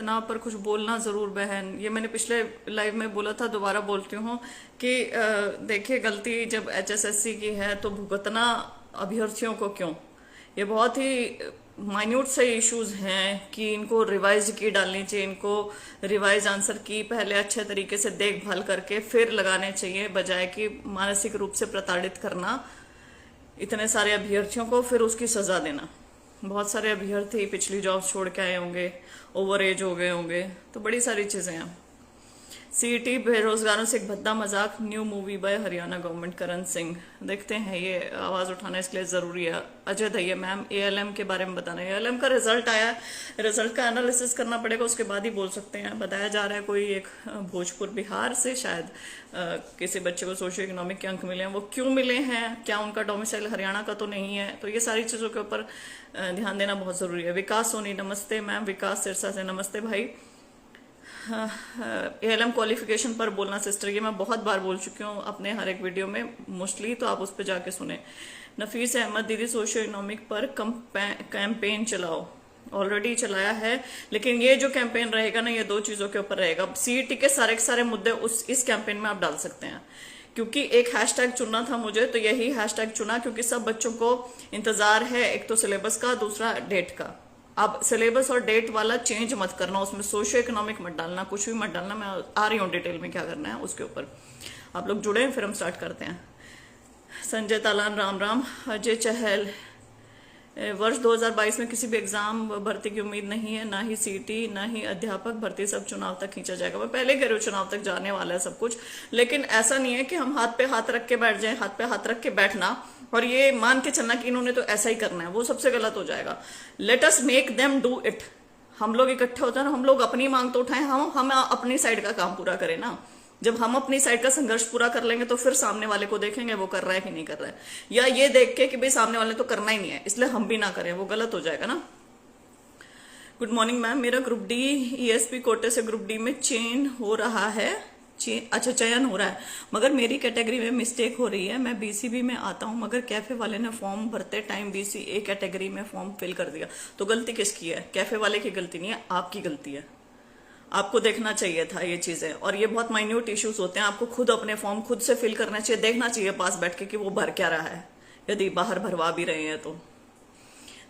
घटना पर कुछ बोलना जरूर बहन। ये मैंने पिछले लाइव में बोला था, दोबारा बोलती हूँ कि देखिए, गलती जब एचएसएससी की है तो भुगतना अभ्यर्थियों को क्यों? ये बहुत ही माइन्यूट से इश्यूज हैं कि इनको रिवाइज की डालनी चाहिए, इनको रिवाइज आंसर की पहले अच्छे तरीके से देखभाल करके फिर लगाने चाहिए, बजाय कि मानसिक रूप से प्रताड़ित करना इतने सारे अभ्यर्थियों को, फिर उसकी सजा देना। बहुत सारे अभ्यर्थी पिछली जॉब छोड़ के आए होंगे, ओवर एज हो गए होंगे, तो बड़ी सारी चीजें हैं। सीईटी बेरोजगारों से एक भद्दा मजाक, new movie by Haryana government, Karan Singh. देखते हैं, ये आवाज उठाना इसके लिए जरूरी है। अजय दहिया मैम, एएलएम के बारे में बताना। एएलएम का रिजल्ट आया, रिजल्ट का एनालिसिस करना पड़ेगा, उसके बाद ही बोल सकते हैं। बताया जा रहा है कोई एक भोजपुर बिहार से शायद किसी बच्चे को सोशियो इकोनॉमिक के अंक मिले हैं। वो क्यों मिले हैं, क्या उनका डोमिसाइल हरियाणा का तो नहीं है? तो ये सारी चीजों के ऊपर ध्यान देना बहुत जरूरी है। विकास सोनी नमस्ते मैम, विकास सिरसा से नमस्ते भाई। एएलएम क्वालिफिकेशन पर बोलना सिस्टर, ये मैं बहुत बार बोल चुकी हूँ अपने हर एक वीडियो में मोस्टली, तो आप उस पर जाके सुने। नफीस अहमद दीदी, सोशियो इकोनॉमिक पर कैंपेन चलाओ। ऑलरेडी चलाया है, लेकिन ये जो कैंपेन रहेगा ना, ये दो चीजों के ऊपर रहेगा। सीईटी के सारे मुद्दे इस कैंपेन में आप डाल सकते हैं, क्योंकि एक हैशटैग चुनना था मुझे, तो यही हैशटैग चुना, क्योंकि सब बच्चों को इंतजार है, एक तो सिलेबस का, दूसरा डेट का। अब सिलेबस और डेट वाला चेंज मत करना, उसमें सोशियो इकोनॉमिक मत डालना, कुछ भी मत डालना। मैं आ रही हूँ डिटेल में क्या करना है उसके ऊपर। आप लोग जुड़े हैं, फिर हम स्टार्ट करते हैं। संजय तालान, राम राम। अजय चहल, वर्ष 2022 में किसी भी एग्जाम भर्ती की उम्मीद नहीं है, ना ही सीटी, ना ही अध्यापक भर्ती, सब चुनाव तक खींचा जाएगा। मैं पहले कह रही हूँ, चुनाव तक जाने वाला है सब कुछ, लेकिन ऐसा नहीं है कि हम हाथ पे हाथ रख के बैठ जाएं। हाथ पे हाथ रख के बैठना और ये मान के चलना कि इन्होंने तो ऐसा ही करना है, वो सबसे गलत हो जाएगा। Let us make them do it. हम लोग इकट्ठे होते हैं ना, हम लोग अपनी मांग तो उठाएं, हम अपनी साइड का काम पूरा करें ना। जब हम अपनी साइड का संघर्ष पूरा कर लेंगे तो फिर सामने वाले को देखेंगे वो कर रहा है कि नहीं कर रहा है, या ये देख के कि भाई सामने वाले तो करना ही नहीं है इसलिए हम भी ना करें, वो गलत हो जाएगा ना। गुड मॉर्निंग मैम, मेरा ग्रुप डी ईएसपी कोटे से ग्रुप डी में चयन हो रहा है, चयन हो रहा है, मगर मेरी कैटेगरी में मिस्टेक हो रही है। मैं बीसीबी में आता हूं, मगर कैफे वाले ने फॉर्म भरते टाइम बीसीए कैटेगरी में फॉर्म फिल कर दिया। तो गलती किसकी है? कैफे वाले की गलती नहीं है, आपकी गलती है। आपको देखना चाहिए था ये चीजें, और ये बहुत माइन्यूट इश्यूज होते हैं। आपको खुद अपने फॉर्म खुद से फिल करना चाहिए, देखना चाहिए पास बैठ के कि वो भर क्या रहा है, यदि बाहर भरवा भी रहे हैं तो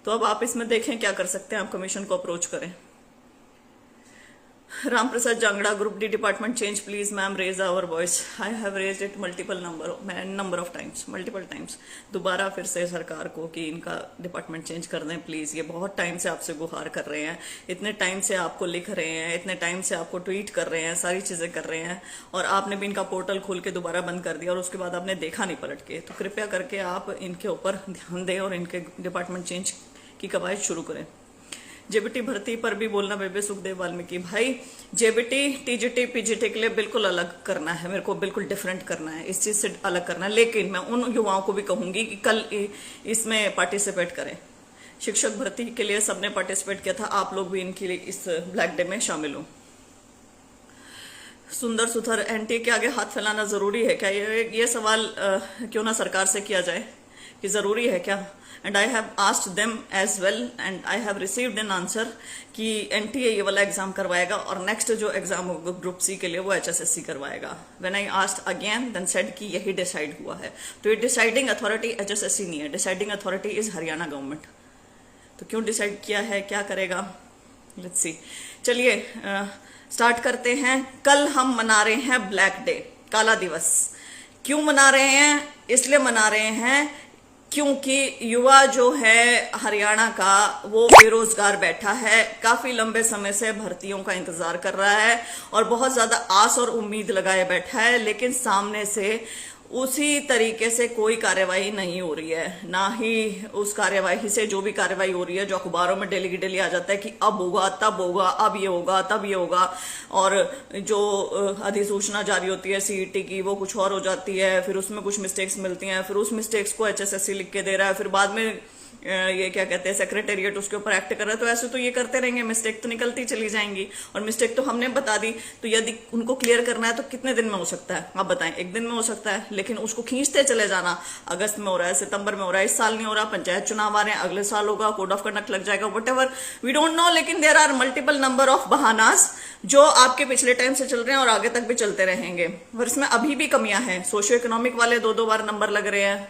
अब आप इसमें देखें क्या कर सकते हैं, आप कमीशन को अप्रोच करें। Ram Prasad Jangra, group D department change please ma'am, raise our voice. I have raised it number of times, multiple times. दोबारा फिर से सरकार को कि इनका डिपार्टमेंट चेंज कर दें प्लीज। ये बहुत टाइम से आपसे गुहार कर रहे हैं, इतने टाइम से आपको लिख रहे हैं, इतने टाइम से आपको ट्वीट कर रहे हैं, सारी चीजें कर रहे हैं, और आपने भी इनका पोर्टल खोल के दोबारा बंद कर दिया और उसके बाद आपने देखा नहीं पलट के। तो कृपया करके आप इनके ऊपर ध्यान दें और इनके डिपार्टमेंट चेंज की कवायद शुरू करें। जेबीटी भर्ती पर भी बोलना बेबे सुखदेव वाल्मीकि, भाई जेबीटी टीजीटी पीजीटी के लिए बिल्कुल अलग करना है, मेरे को बिल्कुल डिफरेंट करना है, इस चीज से अलग करना है। लेकिन मैं उन युवाओं को भी कहूंगी कि कल इसमें पार्टिसिपेट करें। शिक्षक भर्ती के लिए सबने पार्टिसिपेट किया था, आप लोग भी इनके लिए इस ब्लैक डे में शामिल हो। सुंदर सुथर, एनटीए के आगे हाथ फैलाना जरूरी है क्या? ये सवाल क्यों ना सरकार से किया जाए कि जरूरी है क्या? And I have asked them as well and I have received an answer कि एनटीए ये वाला एग्जाम करवाएगा और नेक्स्ट जो एग्जाम होगा ग्रुप सी के लिए वो एचएसएससी करवाएगा। When I asked again then said कि यही डिसाइड हुआ है। तो ये डिसाइडिंग अथॉरिटी एचएसएससी नहीं है, deciding authority is Haryana government. तो क्यों डिसाइड किया है, क्या करेगा, लेट्स सी। चलिए स्टार्ट करते हैं। कल हम मना रहे हैं ब्लैक डे, काला दिवस। क्यों मना रहे हैं? इसलिए मना रहे हैं क्योंकि युवा जो है हरियाणा का वो बेरोजगार बैठा है, काफी लंबे समय से भर्तियों का इंतजार कर रहा है और बहुत ज्यादा आस और उम्मीद लगाए बैठा है, लेकिन सामने से उसी तरीके से कोई कार्यवाही नहीं हो रही है। ना ही उस कार्यवाही से जो भी कार्यवाही हो रही है जो अखबारों में डेली की डेली आ जाता है कि अब होगा, तब होगा, अब ये होगा, तब ये होगा, और जो अधिसूचना जारी होती है सीईटी की वो कुछ और हो जाती है, फिर उसमें कुछ मिस्टेक्स मिलती हैं, फिर उस मिस्टेक्स को एचएसएससी लिख के दे रहा है, फिर बाद में ये क्या कहते हैं सेक्रेटेरिएट उसके ऊपर एक्ट कर रहा है, तो ऐसे तो ये करते रहेंगे, मिस्टेक तो निकलती चली जाएंगी। और मिस्टेक तो हमने बता दी, तो यदि उनको क्लियर करना है तो कितने दिन में हो सकता है आप बताएं? एक दिन में हो सकता है, लेकिन उसको खींचते चले जाना, अगस्त में हो रहा है, सितंबर में हो रहा है, इस साल नहीं हो रहा, पंचायत चुनाव आ रहे हैं, अगले साल होगा, कोड ऑफ कंडक्ट लग जाएगा, whatever we don't know, लेकिन there are multiple number of बहानास जो आपके पिछले टाइम से चल रहे हैं और आगे तक भी चलते रहेंगे। और इसमें अभी भी कमियां हैं, सोशियो इकोनॉमिक वाले 2-2 बार नंबर लग रहे हैं,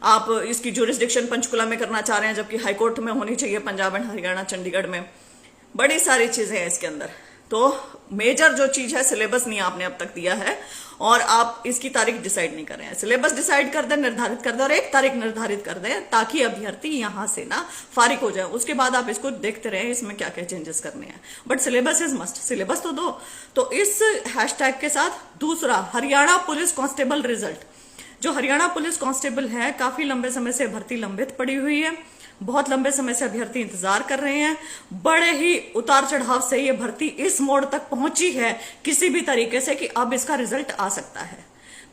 आप इसकी ज्यूरिसडिक्शन पंचकुला में करना चाह रहे हैं जबकि हाईकोर्ट में होनी चाहिए, पंजाब एंड हरियाणा चंडीगढ़ में, बड़ी सारी चीजें हैं इसके अंदर। तो मेजर जो चीज है, सिलेबस नहीं आपने अब तक दिया है और आप इसकी तारीख डिसाइड नहीं कर रहे हैं। सिलेबस डिसाइड कर दें, निर्धारित कर दें और एक तारीख निर्धारित कर दें ताकि अभ्यर्थी यहां से ना फारिग हो जाए, उसके बाद आप इसको देखते रहें इसमें क्या क्या चेंजेस करने हैं, but syllabus is must, syllabus तो दो। तो इस हैशटैग के साथ दूसरा, हरियाणा पुलिस कांस्टेबल रिजल्ट। जो हरियाणा पुलिस कांस्टेबल है, काफी लंबे समय से भर्ती लंबित पड़ी हुई है, बहुत लंबे समय से अभ्यर्थी इंतजार कर रहे हैं, बड़े ही उतार चढ़ाव से ये भर्ती इस मोड़ तक पहुंची है किसी भी तरीके से कि अब इसका रिजल्ट आ सकता है।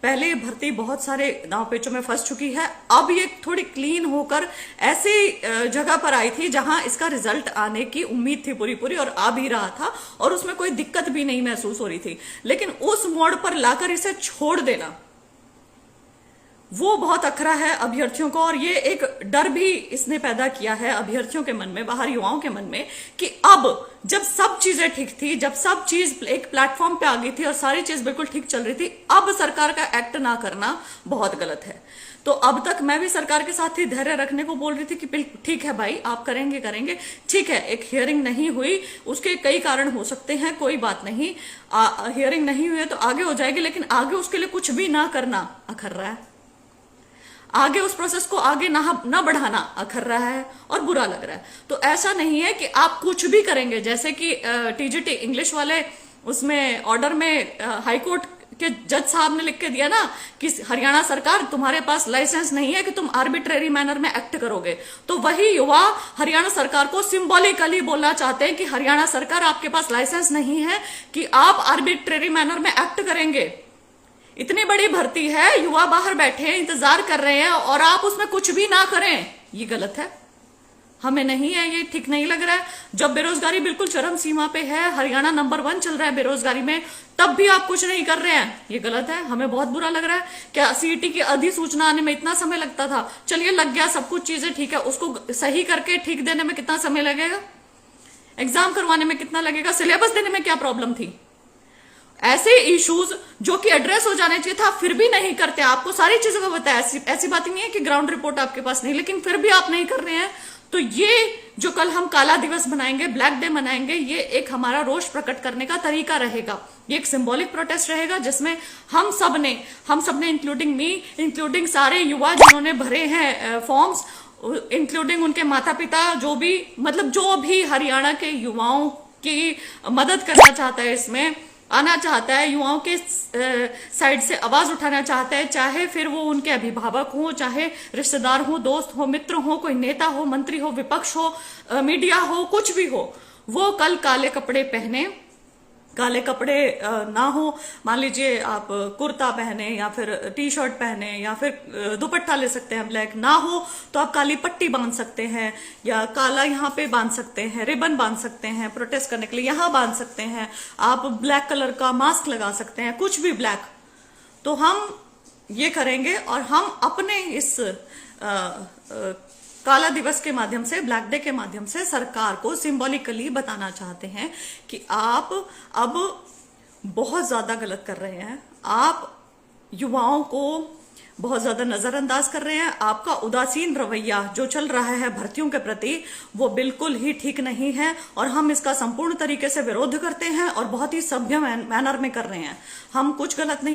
पहले ये भर्ती बहुत सारे दांव पेचों में फंस चुकी है, अब ये थोड़ी क्लीन होकर ऐसी जगह पर आई थी जहां इसका रिजल्ट आने की उम्मीद थी पूरी पूरी, और आ भी रहा था और उसमें कोई दिक्कत भी नहीं महसूस हो रही थी। लेकिन उस मोड़ पर लाकर इसे छोड़ देना, वो बहुत अखरा है अभ्यर्थियों को, और ये एक डर भी इसने पैदा किया है अभ्यर्थियों के मन में, बाहर युवाओं के मन में, कि अब जब सब चीजें ठीक थी, जब सब चीज एक प्लेटफॉर्म पे आ गई थी और सारी चीज बिल्कुल ठीक चल रही थी, अब सरकार का एक्ट ना करना बहुत गलत है। तो अब तक मैं भी सरकार के साथ ही धैर्य रखने को बोल रही थी कि ठीक है भाई, आप करेंगे करेंगे, ठीक है, एक हियरिंग नहीं हुई, उसके कई कारण हो सकते हैं, कोई बात नहीं, हियरिंग नहीं हुई है तो आगे हो जाएगी, लेकिन आगे उसके लिए कुछ भी ना करना अखर रहा है, आगे उस प्रोसेस को आगे ना बढ़ाना अखर रहा है और बुरा लग रहा है। तो ऐसा नहीं है कि आप कुछ भी करेंगे, जैसे कि टीजीटी इंग्लिश वाले उसमें ऑर्डर में हाईकोर्ट के जज साहब ने लिख के दिया ना कि हरियाणा सरकार तुम्हारे पास लाइसेंस नहीं है कि तुम आर्बिट्रेरी मैनर में एक्ट करोगे, तो वही युवा हरियाणा सरकार को सिंबॉलिकली बोलना चाहते हैं कि हरियाणा सरकार आपके पास लाइसेंस नहीं है कि आप आर्बिट्रेरी मैनर में एक्ट करेंगे। इतनी बड़ी भर्ती है, युवा बाहर बैठे हैं, इंतजार कर रहे हैं और आप उसमें कुछ भी ना करें, ये गलत है, हमें नहीं है, ये ठीक नहीं लग रहा है। जब बेरोजगारी बिल्कुल चरम सीमा पे है, हरियाणा नंबर 1 चल रहा है बेरोजगारी में, तब भी आप कुछ नहीं कर रहे हैं, ये गलत है, हमें बहुत बुरा लग रहा है। क्या सीईटी की अधिसूचना आने में इतना समय लगता था? चलिए लग गया, सब कुछ चीजें ठीक है, उसको सही करके ठीक देने में कितना समय लगेगा? एग्जाम करवाने में कितना लगेगा? सिलेबस देने में क्या प्रॉब्लम थी? ऐसे इश्यूज जो कि एड्रेस हो जाने चाहिए था, फिर भी नहीं करते। आपको सारी चीजों का बताया, ऐसी बात नहीं है कि ग्राउंड रिपोर्ट आपके पास नहीं, लेकिन फिर भी आप नहीं कर रहे हैं। तो ये जो कल हम काला दिवस मनाएंगे, ब्लैक डे मनाएंगे, ये एक हमारा रोष प्रकट करने का तरीका रहेगा, ये एक सिंबॉलिक प्रोटेस्ट रहेगा जिसमें हम सब ने इंक्लूडिंग मी, इंक्लूडिंग सारे युवा जिन्होंने भरे हैं फॉर्म्स, इंक्लूडिंग उनके माता पिता, जो भी हरियाणा के युवाओं की मदद करना चाहता है, इसमें आना चाहता है, युवाओं के साइड से आवाज उठाना चाहता है, चाहे फिर वो उनके अभिभावक हो, चाहे रिश्तेदार हो, दोस्त हो, मित्र हो, कोई नेता हो, मंत्री हो, विपक्ष हो, मीडिया हो, कुछ भी हो, वो कल काले कपड़े पहने, काले कपड़े ना हो, मान लीजिए आप कुर्ता पहने या फिर टी शर्ट पहने या फिर दुपट्टा ले सकते हैं ब्लैक, ना हो तो आप काली पट्टी बांध सकते हैं या काला यहाँ पे बांध सकते हैं, रिबन बांध सकते हैं, प्रोटेस्ट करने के लिए यहाँ बांध सकते हैं, आप ब्लैक कलर का मास्क लगा सकते हैं, कुछ भी ब्लैक। तो हम ये करेंगे और हम अपने इस काला दिवस के माध्यम से, ब्लैक डे के माध्यम से सरकार को सिंबॉलिकली बताना चाहते हैं कि आप अब बहुत ज्यादा गलत कर रहे हैं, आप युवाओं को बहुत ज्यादा नजरअंदाज कर रहे हैं, आपका उदासीन रवैया जो चल रहा है भर्तियों के प्रति वो बिल्कुल ही ठीक नहीं है और हम इसका संपूर्ण तरीके से विरोध करते हैं और बहुत ही सभ्य मैनर में कर रहे हैं। हम कुछ गलत नहीं